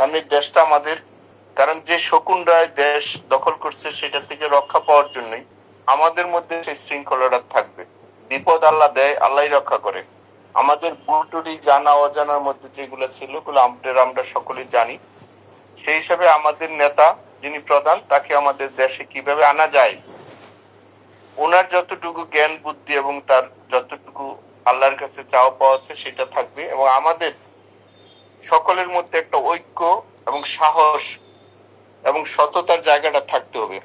কারণ এই দেশটা আমাদের, কারণ যে শকুন রায় দেশ দখল করছে সেটা থেকে রক্ষা পাওয়ার জন্যই আমাদের মধ্যে সেই শৃঙ্খলাটা থাকবে। বিপদ আল্লাহ দেয়, আল্লাহই রক্ষা করে। আমাদের ভুলটুটি জানা অজানার মধ্যে যেগুলো ছিল ওগুলো আমরা সকলেই জানি। সেই হিসাবে আমাদের নেতা যিনি প্রধান, তাকে আমাদের দেশে কিভাবে আনা যায়, ওনার যতটুকু জ্ঞান বুদ্ধি এবং তার যতটুকু আল্লাহর কাছে চাওয়া পাওয়া আছে সেটা থাকবে, এবং আমাদের সকলের মধ্যে একটা ঐক্য এবং সাহস এবং সততার জায়গাটা থাকতে হবে।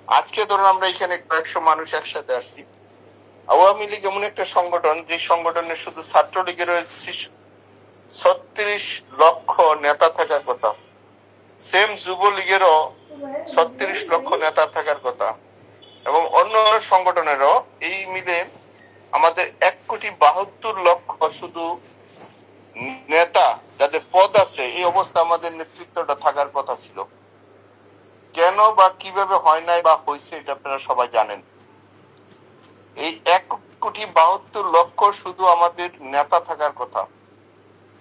আজকে ধরুন আমরা এখানে কয়েকশো মানুষ একসাথে আসছি। আওয়ামী লীগ এমন একটা সংগঠন যে সংগঠনের শুধু ছাত্রলীগের 36 লক্ষ নেতা থাকার কথা, সেম যুবলীগেরও 36 লক্ষ নেতা থাকার কথা, এবং অন্য সংগঠনেরও এই মিলে আমাদের 1,72,00,000 শুধু নেতা যাদের পদ আছে, এই অবস্থা আমাদের নেতৃত্বটা থাকার কথা ছিল। কেন বা কিভাবে হয় নাই বা হয়েছে এটা আপনারা সবাই জানেন। এই 1,72,00,000 শুধু আমাদের নেতা থাকার কথা।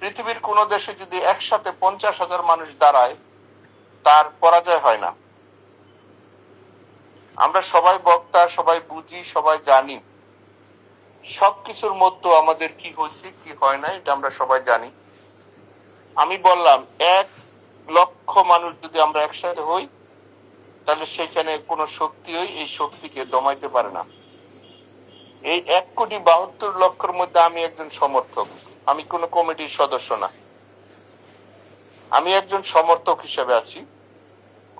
পৃথিবীর কোন দেশে যদি একসাথে 50,000 মানুষ দাঁড়ায়, তার পরাজয় হয় না। আমরা সবাই বক্তা, সবাই বুঝি, সবাই জানি। সবকিছুর মধ্যে আমাদের কি হয়েছে কি হয় না এটা আমরা সবাই জানি। আমি বললাম 1,00,000 মানুষ যদি আমরা একসাথে হই, তাহলে সেখানে কোনো শক্তি এই শক্তিকে দমাইতে পারে না। এই 1,72,00,000 মধ্যে আমি একজন সমর্থক, আমি কোনো কমিটির সদস্য না, আমি একজন সমর্থক হিসেবে আছি।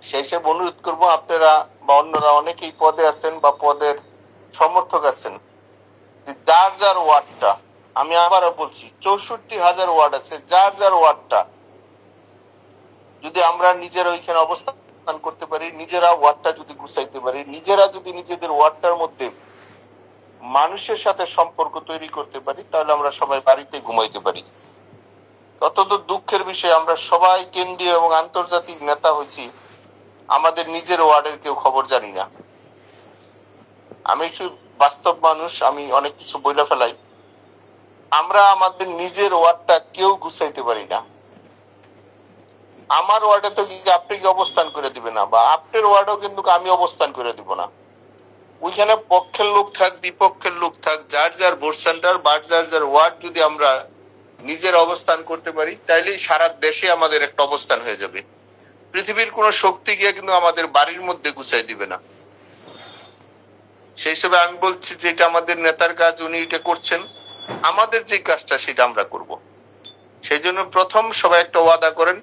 সেই হিসেবে অনুরোধ করবো আপনারা বা অন্যরা অনেকেই পদে আছেন বা পদের সমর্থক আছেন, যার যার ওয়ার্ডটা, আমি আবারও বলছি 64,000 ওয়ার্ড আছে, যার যার ওয়ার্ডটা যদি আমরা নিজেরা ওইখানে অবস্থান করতে পারি, নিজেরা ওয়ার্ডটা যদি গুছাইতে পারি, নিজেরা যদি নিজেদের ওয়ার্ডটার মধ্যে মানুষের সাথে সম্পর্ক তৈরি করতে পারি, তাহলে আমরা সবাই বাড়িতে ঘুমাইতে পারি। অত্যন্ত দুঃখের বিষয়, আমরা সবাই কেন্দ্রীয় এবং আন্তর্জাতিক নেতা হয়েছি, আমাদের নিজের ওয়ার্ডের কেউ খবর জানি না। আমি একটু বাস্তব মানুষ, আমি অনেক কিছু বইলা ফেলাই। আমরা আমাদের নিজের ওয়ার্ডটা কেউ গুছাইতে পারি না। আমার ওয়ার্ডে তো আপনি কি অবস্থান করে দিবে না, বা আপনার ওয়ার্ডেও কিন্তু আমি অবস্থান করে দিব না। ওইখানে পক্ষের লোক থাক, বিপক্ষের লোক থাক, যার যার ভোট সেন্টার বা যার যার ওয়ার্ড যদি আমরা নিজের অবস্থান করতে পারি, তাইলেই সারা দেশে আমাদের একটা অবস্থান হয়ে যাবে। পৃথিবীর কোন শক্তি গিয়ে কিন্তু আমাদের বাড়ির মধ্যে গুছাই দিবে না। সেই হিসেবে আমি বলছি যে এটা আমাদের নেতার কাজ, উনি এটা করছেন, আমাদের যে কাজটা সেটা আমরা করব। সেই জন্য প্রথম সবাই একটা ওয়াদা করেন,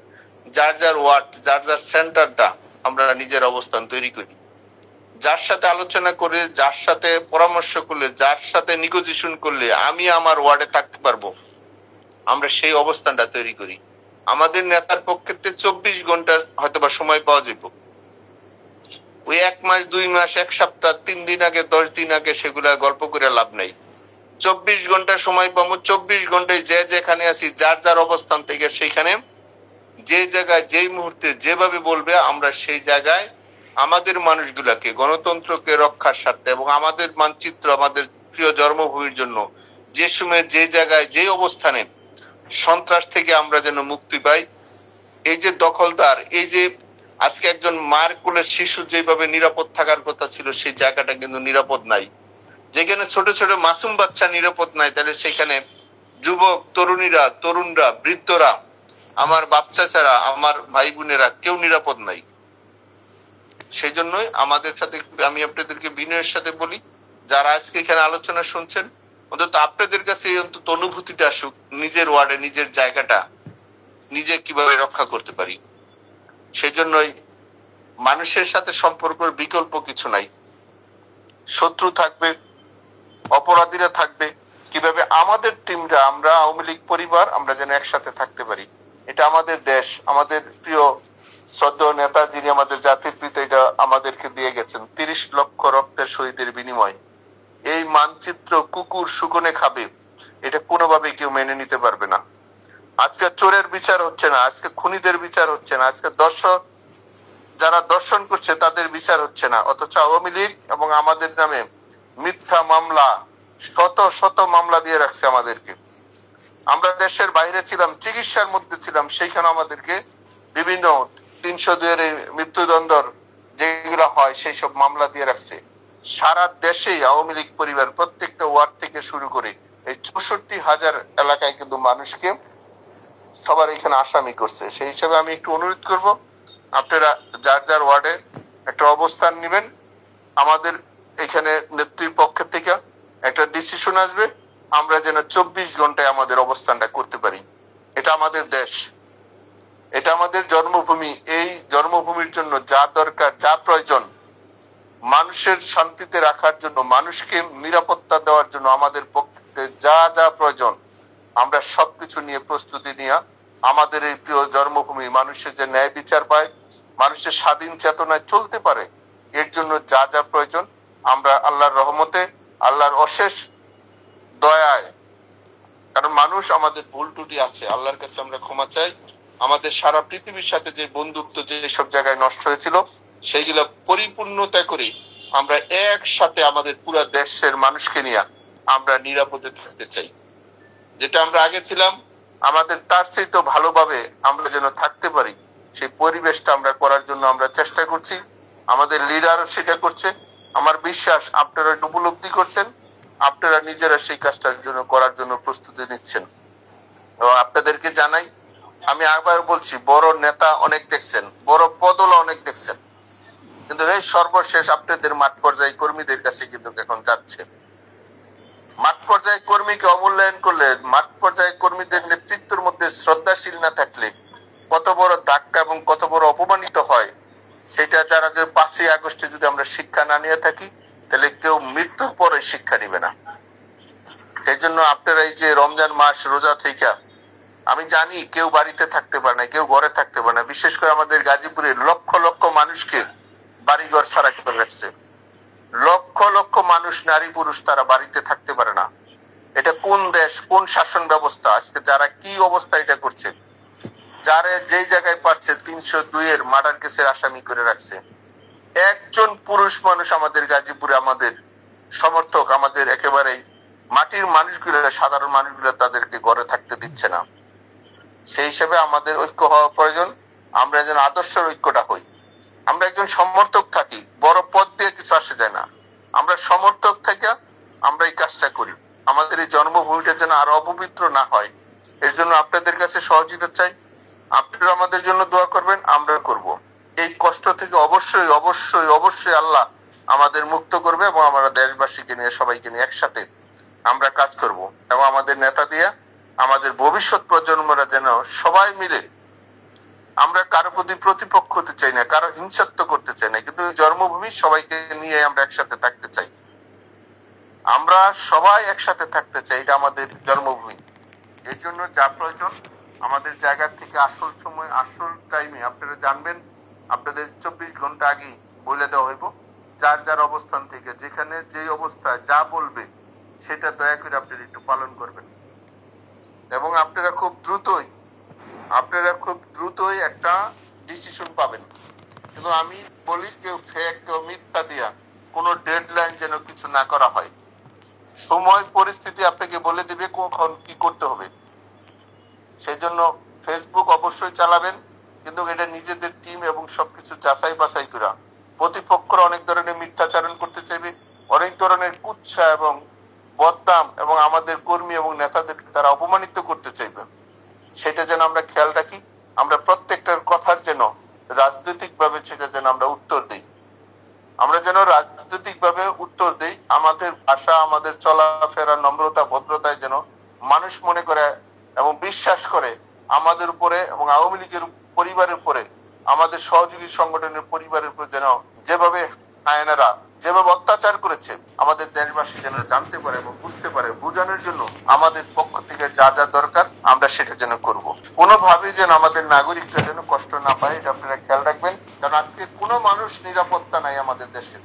যার যার ওয়ার্ড, যার যার সেন্টারটা আমরা নিজের অবস্থান তৈরি করি। যার সাথে আলোচনা করে, যার সাথে পরামর্শ করলে, যার সাথে নিগোজিয়েশন করলে আমি আমার ওয়ার্ডে থাকতে পারবো, আমরা সেই অবস্থানটা তৈরি করি। আমাদের নেতার পক্ষে 24 ঘন্টা হয়তো বা সময় পাওয়া যাব। ওই 1 মাস, 2 মাস, 1 সপ্তাহ, 3 দিন আগে, 10 দিন আগে সেগুলা গল্প করে লাভ নাই। 24 ঘন্টা সময় পাবো। 24 ঘন্টায় যে যেখানে আছি, যার যার অবস্থান থেকে সেইখানে যে জায়গায় যেই মুহূর্তে যেভাবে বলবে, আমরা সেই জায়গায় আমাদের মানুষগুলাকে, গণতন্ত্রকে রক্ষার স্বার্থে এবং আমাদের মানচিত্র, আমাদের প্রিয় জন্মভূমির জন্য যে সময় যে জায়গায় যে অবস্থানে সন্ত্রাস থেকে আমরা যেন মুক্তি পাই। এই যে দখলদার, এই যে আজকে একজন মার কোলের শিশু যেভাবে নিরাপদ থাকার কথা ছিল, সেই জায়গাটা কিন্তু নিরাপদ নাই। যেখানে ছোট ছোট মাসুম বাচ্চা নিরাপদ নাই, তাহলে সেখানে যুবক, তরুণীরা, তরুণরা, বৃদ্ধরা, আমার বাচ্চা ছাড়া আমার ভাই বোনেরা কেউ নিরাপদ নাই। সেই জন্যই আমাদের সাথে আমি আপনাদেরকে বিনয়ের সাথে বলি, যারা আজকে এখানে আলোচনা শুনছেন, অন্তত আপনাদের কাছে অন্তত অনুভূতিটা আসুক, নিজের ওয়ার্ডে নিজের জায়গাটা নিজে কিভাবে রক্ষা করতে পারি। সেই জন্যই মানুষের সাথে সম্পর্কের বিকল্প কিছু নাই। শত্রু থাকবে, অপরাধীরা থাকবে, কিভাবে আমাদের টিমরা, আমরা আওয়ামী লীগ পরিবার, আমরা যেন একসাথে থাকতে পারি। এটা আমাদের দেশ, আমাদের প্রিয় শ্রদ্ধেয় নেতা যিনি আমাদের জাতির পিতা, এটা আমাদেরকে দিয়ে গেছেন 30 লক্ষ রক্তের শহীদের বিনিময়। এই মানচিত্র কুকুর শুকনে খাবে, এটা কোনোভাবে কেউ মেনে নিতে পারবে না। আজকে চোরের বিচার হচ্ছে না, আজকে খুনিদের বিচার হচ্ছে না, আজকে দর্শক যারা দর্শন করছে তাদের বিচার হচ্ছে না, অথচ আওয়ামী লীগ এবং আমাদের নামে মিথ্যা মামলা, শত শত মামলা দিয়ে রাখছে আমাদেরকে। আমরা দেশের বাইরে ছিলাম, চিকিৎসার মধ্যে ছিলাম, সেইখানে আমাদেরকে বিভিন্ন 302 এর মৃত্যুদণ্ডর যেগুলো হয় সেই সব মামলা দিয়ে রাখছে। সারা দেশেই আওয়ামী লীগ পরিবার প্রত্যেকটা ওয়ার্ড থেকে শুরু করে এই 64,000 এলাকায় কিন্তু মানুষকে সবার এখানে আসামি করছে। সেই হিসাবে আমি একটু অনুরোধ করব, আপনারা যার যার ওয়ার্ডে একটা অবস্থান নেবেন। আমাদের এখানে নেত্রীর পক্ষ থেকে একটা ডিসিশন আসবে, আমরা যেন 24 ঘন্টায় আমাদের অবস্থানটা করতে পারি। এটা আমাদের দেশ, এটা আমাদের জন্মভূমি। এই জন্মভূমির জন্য যা দরকার, যা প্রয়োজন, মানুষের শান্তিতে রাখার জন্য, মানুষকে নিরাপত্তা দেওয়ার জন্য আমাদের পক্ষে যা যা প্রয়োজন, আমরা সবকিছু নিয়ে প্রস্তুতি নিয়ে আমাদের এই প্রিয় জন্মভূমি মানুষের যে ন্যায় বিচার পায়, মানুষের স্বাধীন চেতনায় চলতে পারে, এর জন্য যা যা প্রয়োজন আমরা আল্লাহর রহমতে, আল্লাহর অশেষ দয়ায়, কারণ মানুষ আমাদের ভুল ত্রুটি আছে, আল্লাহর কাছে আমরা ক্ষমা চাই। আমাদের সারা পৃথিবীর সাথে যে বন্ধুত্ব যে সব জায়গায় নষ্ট হয়েছিল সেইগুলো পরিপূর্ণতা করে আমরা একসাথে আমাদের পুরো দেশের মানুষকে নিয়ে আমরা নিরাপদে থাকতে চাই। যেটা আমরা আগে ছিলাম আমাদের তার চেয়ে তো ভালোভাবে আমরা যেন থাকতে পারি, সেই পরিবেশটা আমরা করার জন্য আমরা চেষ্টা করছি। আমাদের লিডারও সেটা করছে। আমার বিশ্বাস আপনারা এটা উপলব্ধি করছেন, আপনারা নিজেরা সেই কাজটার জন্য করার জন্য প্রস্তুতি নিচ্ছেন। আপনাদেরকে জানাই, আমি আবার বলছি, বড় নেতা অনেক দেখছেন, বড় পদলা অনেক দেখছেন, কিন্তু এই সর্বশেষ আপনাদের মাঠ পর্যায়ে কর্মীদের কাছে কিন্তু এখন যাচ্ছে। মাঠ পর্যায়ে কর্মীকে অমূল্যায়ন করলে, মাঠ পর্যায়ে কর্মীদের নেতৃত্বের মধ্যে শ্রদ্ধাশীল না থাকলে কত বড় ধাক্কা এবং কত বড় অপমানিত হয়, সেটা যারা যে 5ই আগস্টে যদি আমরা শিক্ষা না নিয়ে থাকি, তাহলে কেউ মৃত্যুর পরে শিক্ষা নিবে না। সেই জন্য আপনারা এই যে রমজান মাস রোজা থেকে, আমি জানি কেউ বাড়িতে থাকতে পারে না, কেউ ঘরে থাকতে পারে না। বিশেষ করে আমাদের গাজীপুরের লক্ষ লক্ষ মানুষকে বাড়িঘর ছাড়া করে রাখছে। লক্ষ লক্ষ মানুষ, নারী পুরুষ, তারা বাড়িতে থাকতে পারে না। এটা কোন দেশ, কোন শাসন ব্যবস্থা? আজকে যারা কি অবস্থা এটা করছে, যারা যেই জায়গায় পারছে 302 এর মার্ডার কেসের আসামি করে রাখছে। একজন পুরুষ মানুষ আমাদের গাজীপুরে, আমাদের সমর্থক, আমাদের একেবারেই মাটির মানুষগুলো, সাধারণ মানুষগুলো তাদেরকে ঘরে থাকতে দিচ্ছে না। সেই হিসেবে আমাদের ঐক্য হওয়া প্রয়োজন। আমরা যেন আদর্শের ঐক্যটা হই। আমরা একজন সমর্থক থাকি, বড় পদ দিয়ে কিছু আসে যায় না। আমরা সমর্থক থেকে আমরা এই কাজটা করি। আমাদের এই জন্মভূমিটা যেন আরো অপবিত্র না হয়, এর জন্য আপনাদের কাছে সহযোগিতা চাই। আপনারা আমাদের জন্য দোয়া করবেন, আমরা করব। এই কষ্ট থেকে অবশ্যই অবশ্যই অবশ্যই আল্লাহ আমাদের মুক্ত করবে এবং আমরা দেশবাসীকে নিয়ে, সবাইকে নিয়ে একসাথে আমরা কাজ করব। এবং আমাদের নেতা দিয়ে আমাদের ভবিষ্যৎ প্রজন্মরা যেন সবাই মিলে, আমরা কারো প্রতি প্রতিপক্ষ হতে চাই না, কারো হিংসাত্ব করতে চাই না, কিন্তু জন্মভূমি সবাইকে নিয়ে আমরা একসাথে থাকতে চাই। আমরা সবাই একসাথে থাকতে চাই, এটা আমাদের জন্মভূমি। এই জন্য যা প্রয়োজন আমাদের জায়গা থেকে আসল সময়, আসল টাইমে আপনারা জানবেন, আপনাদের 24 ঘন্টা আগে বলে দেওয়া হইব। যার যার অবস্থান থেকে যেখানে যে অবস্থায় যা বলবে সেটা দয়া করে আপনারা একটু পালন করবেন। এবং আপনারা খুব দ্রুতই একটা ডিসিশন পাবেন। কিন্তু আমি বলি, কেউ ফেক, কেউ মিথ্যা দিয়া কোনো ডেডলাইন যেন কিছু না করা হয়। সময় পরিস্থিতি আপনাকে বলে দিবে কখন কি করতে হবে। সেই জন্য ফেসবুক অবশ্যই চালাবেন, কিন্তু এটা নিজেদের টিম এবং সবকিছু যাচাই বাছাই করা। প্রতিপক্ষরা অনেক ধরনের মিথ্যাচারণ করতে চাইবে, অনেক ধরনের কুৎসা এবং বদনাম, এবং আমাদের কর্মী এবং নেতাদেরকে তারা অপমানিত করতে চাইবে। সেটা যেন আমরা খেয়াল রাখি। আমরা প্রত্যেকটার কথার যেন রাজনৈতিক ভাবে সেটা যেন আমরা উত্তর দিই। আমরা যেন রাজনৈতিক ভাবে উত্তর দিই। আমাদের ভাষা, আমাদের চলাফেরা, নম্রতা, ভদ্রতায় যেন মানুষ মনে করে এবং বিশ্বাস করে আমাদের উপরে এবং আওয়ামী লীগের পরিবারের উপরে, আমাদের সহযোগী সংগঠনের পরিবারের উপরে যেন যেভাবে আয়নারা যেভাবে অত্যাচার করেছে, আমাদের দেশবাসী যেন জানতে পারে এবং বুঝতে পারে। বোঝানোর জন্য আমাদের পক্ষ থেকে যা যা দরকার আমরা সেটা যেন করব। কোনোভাবেই যেন আমাদের নাগরিকরা যেন কষ্ট না পায়, এটা আপনারা খেয়াল রাখবেন। কারণ আজকে কোনো মানুষ নিরাপত্তা নাই আমাদের দেশে।